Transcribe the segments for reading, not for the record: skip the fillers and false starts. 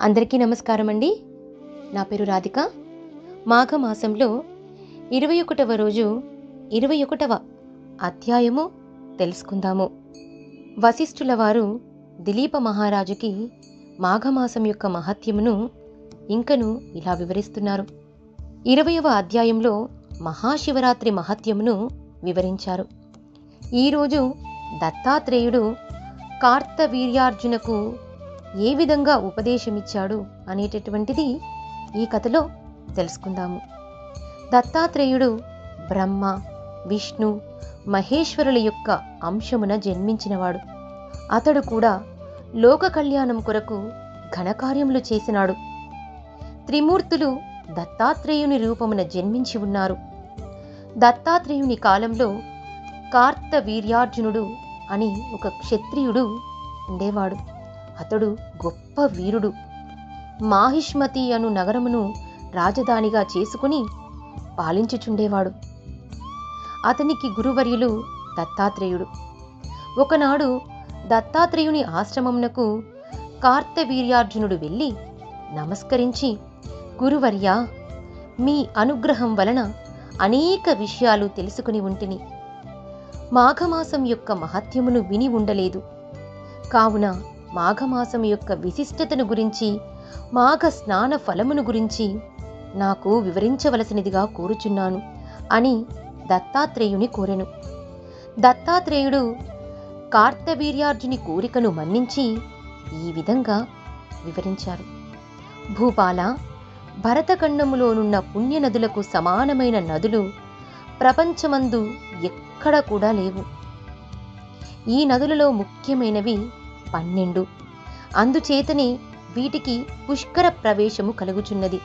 అందరికీ నమస్కారం అండి. నా పేరు రాధిక. మాఘమాసంలో 21వ రోజు 21వ అధ్యాయము తెలుసుకుందాము. వశిష్ఠుల వారు దిలీప మహారాజుకి మాఘమాసం యొక్క మహత్యమును ఇంకను ఇలా వివరిస్తున్నారు. 20వ అధ్యాయంలో మహాశివరాత్రి మహత్యమును వివరించారు. ఈరోజు దత్తాత్రేయుడు కార్తవీర్యార్జునకు ఏ విధంగా ఉపదేశమిచ్చాడు అనేటటువంటిది ఈ కథలో తెలుసుకుందాము. దత్తాత్రేయుడు బ్రహ్మ, విష్ణు, మహేశ్వరుల యొక్క అంశమున జన్మించినవాడు. అతడు కూడా లోక కళ్యాణం కొరకు ఘనకార్యములు చేసినాడు. త్రిమూర్తులు దత్తాత్రేయుని రూపమున జన్మించి ఉన్నారు. దత్తాత్రేయుని కాలంలో కార్తవీర్యార్జునుడు అని ఒక క్షత్రియుడు ఉండేవాడు. అతడు గొప్ప వీరుడు. మాహిష్మతి అను నగరమును రాజధానిగా చేసుకుని పాలించుచుండేవాడు. అతనికి గురువర్యులు దత్తాత్రేయుడు. ఒకనాడు దత్తాత్రేయుని ఆశ్రమమునకు కార్తవీర్యార్జునుడు వెళ్ళి నమస్కరించి, గురువర్యా, మీ అనుగ్రహం వలన అనేక విషయాలు తెలుసుకుని ఉంటిని. మాఘమాసం యొక్క మహత్యమును విని ఉండలేదు. కావున మాఘమాసం యొక్క విశిష్టతను గురించి, మాఘ స్నాన ఫలమును గురించి నాకు వివరించవలసినదిగా కోరుచున్నాను అని దత్తాత్రేయుని కోరెను. దత్తాత్రేయుడు కార్తవీర్యార్జుని కోరికను మన్నించి ఈ విధంగా వివరించారు. భూపాల, భరతఖండములోనున్న పుణ్యనదులకు సమానమైన నదులు ప్రపంచమందు ఎక్కడ కూడా లేవు. ఈ నదులలో ముఖ్యమైనవి 12. అందుచేతనే వీటికి పుష్కర ప్రవేశము కలుగుచున్నది.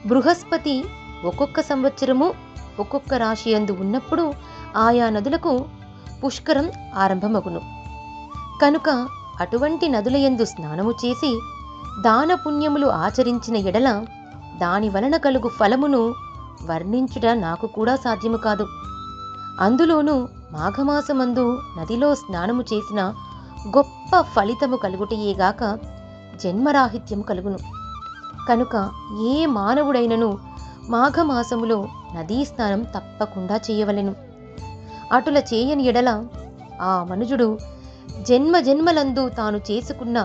బృహస్పతి ఒక్కొక్క సంవత్సరము ఒక్కొక్క రాశియందు ఉన్నప్పుడు ఆయా నదులకు పుష్కరం ఆరంభమగును. కనుక అటువంటి నదులయందు స్నానము చేసి దాన పుణ్యములు ఆచరించిన ఎడల దాని వలన కలుగు ఫలమును వర్ణించుట నాకు కూడా సాధ్యము కాదు. అందులోనూ మాఘమాసమందు నదిలో స్నానము చేసిన గొప్ప ఫలితము కలుగుటయేగాక జన్మరాహిత్యము కలుగును. కనుక ఏ మానవుడైనను మాఘమాసములో నదీ స్నానం తప్పకుండా చేయవలెను. అటుల చేయని ఎడల ఆ మనుజుడు జన్మజన్మలందు తాను చేసుకున్న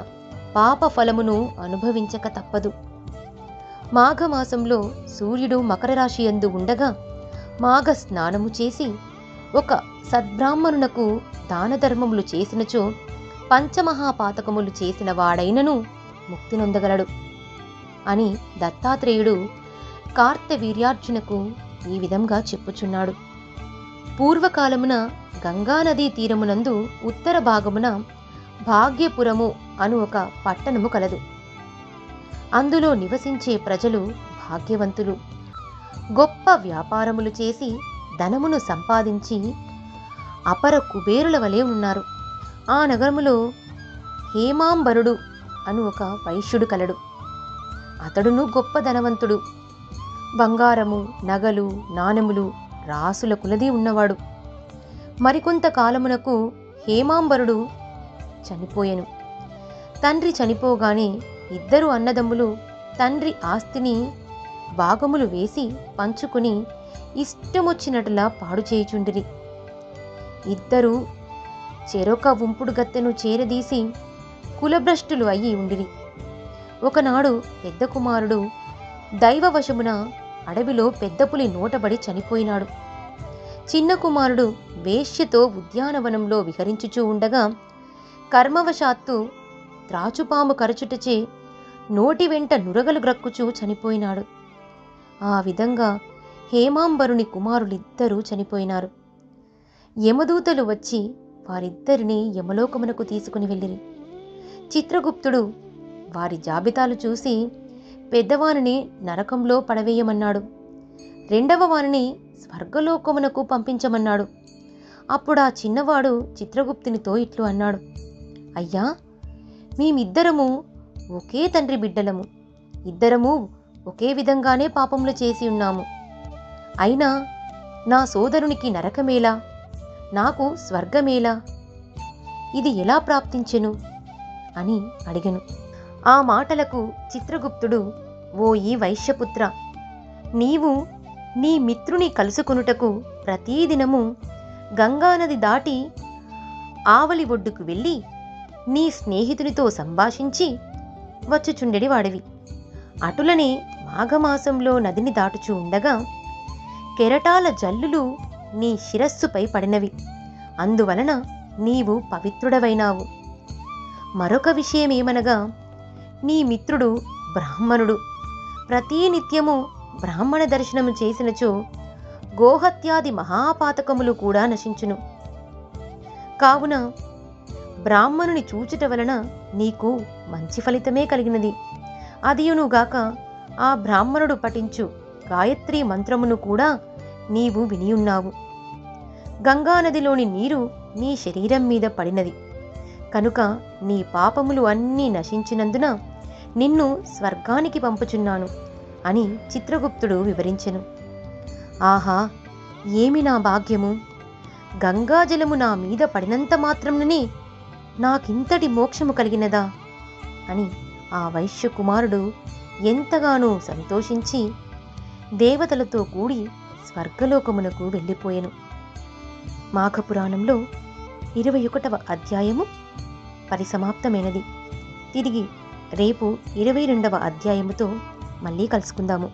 పాప ఫలమును అనుభవించక తప్పదు. మాఘమాసంలో సూర్యుడు మకర రాశి యందు ఉండగా మాఘ స్నానము చేసి ఒక సద్బ్రాహ్మణునకు దానధర్మములు చేసినచో పంచమహాపాతకములు చేసిన వాడైనను ముక్తి నొందగలడు అని దత్తాత్రేయుడు కార్తవీర్యార్జునకు ఈ విధంగా చెప్పుచున్నాడు. పూర్వకాలమున గంగానదీ తీరమునందు ఉత్తర భాగమున భాగ్యపురము అను ఒక పట్టణము కలదు. అందులో నివసించే ప్రజలు భాగ్యవంతులు. గొప్ప వ్యాపారములు చేసి ధనమును సంపాదించి అపర కుబేరుల వలె ఉన్నారు. ఆ నగరములో హేమాంబరుడు అను ఒక వైశ్యుడు కలడు. అతడును గొప్ప ధనవంతుడు. బంగారము, నగలు, నాణెములు రాసుల కులదీ ఉన్నవాడు. మరికొంత కాలమునకు హేమాంబరుడు చనిపోయెను. తండ్రి చనిపోగానే ఇద్దరు అన్నదమ్ములు తండ్రి ఆస్తిని భాగములు వేసి పంచుకుని ఇష్టమొచ్చినట్లా పాడు చేయుచుండిరి. ఇద్దరు చెరొక ఉంపుడు గత్తెను చేరదీసి కులభ్రష్టులు అయ్యి ఉండిరి. ఒకనాడు పెద్ద కుమారుడు దైవవశమున అడవిలో పెద్ద పులి నోటబడి చనిపోయినాడు. చిన్న కుమారుడు వేశ్యతో ఉద్యానవనంలో విహరించుచూ ఉండగా కర్మవశాత్తు త్రాచుపాము కరచుటచే నోటి వెంట నురగలు గ్రక్కుచూ చనిపోయినాడు. ఆ విధంగా హేమాంబరుని కుమారులిద్దరూ చనిపోయినారు. యమదూతలు వచ్చి వారిద్దరిని యమలోకమునకు తీసుకుని వెళ్ళిరి. చిత్రగుప్తుడు వారి జాబితాలు చూసి పెద్దవానిని నరకంలో పడవేయమన్నాడు. రెండవ వానిని స్వర్గలోకమునకు పంపించమన్నాడు. అప్పుడు ఆ చిన్నవాడు చిత్రగుప్తునితో ఇట్లు అన్నాడు, అయ్యా, మేమిద్దరము ఒకే తండ్రి బిడ్డలము. ఇద్దరము ఒకే విధంగానే పాపములు చేసి ఉన్నాము. అయినా నా సోదరునికి నరకమేలా, నాకు స్వర్గమేలా? ఇది ఎలా ప్రాప్తించెను అని అడిగెను. ఆ మాటలకు చిత్రగుప్తుడు, ఓయి వైశ్యపుత్ర, నీవు నీ మిత్రుని కలుసుకొనుటకు ప్రతిదినము గంగానది దాటి ఆవలి ఒడ్డుకు వెళ్ళి నీ స్నేహితునితో సంభాషించి వచ్చుచుండెడి వాడివి. అటులనే మాఘమాసంలో నదిని దాటుచూ ఉండగా కెరటాల జల్లులు నీ శిరస్సుపై పడినవి. అందువలన నీవు పవిత్రుడవైనావు. మరొక విషయమేమనగా, నీ మిత్రుడు బ్రాహ్మణుడు. ప్రతినిత్యము బ్రాహ్మణ దర్శనము చేసినచో గోహత్యాది మహాపాతకములు కూడా నశించును. కావున బ్రాహ్మణుని చూచుట వలన నీకు మంచి ఫలితమే కలిగినది. అదియునుగాక ఆ బ్రాహ్మణుడు పఠించు గాయత్రీ మంత్రమును కూడా నీవు వినియున్నావు. గంగానదిలోని నీరు నీ శరీరం మీద పడినది కనుక నీ పాపములు అన్నీ నశించినందున నిన్ను స్వర్గానికి పంపుచున్నాను అని చిత్రగుప్తుడు వివరించెను. ఆహా, ఏమి నా భాగ్యము! గంగాజలము నా మీద పడినంత మాత్రముననే నాకింతటి మోక్షము కలిగినదా అని ఆ వైశ్యకుమారుడు ఎంతగానో సంతోషించి దేవతలతో కూడి స్వర్గలోకమునకు వెళ్ళిపోయెను. మాఘపురాణంలో 21వ అధ్యాయము పరిసమాప్తమైనది. తిరిగి రేపు 22వ అధ్యాయముతో మళ్ళీ కలుసుకుందాము.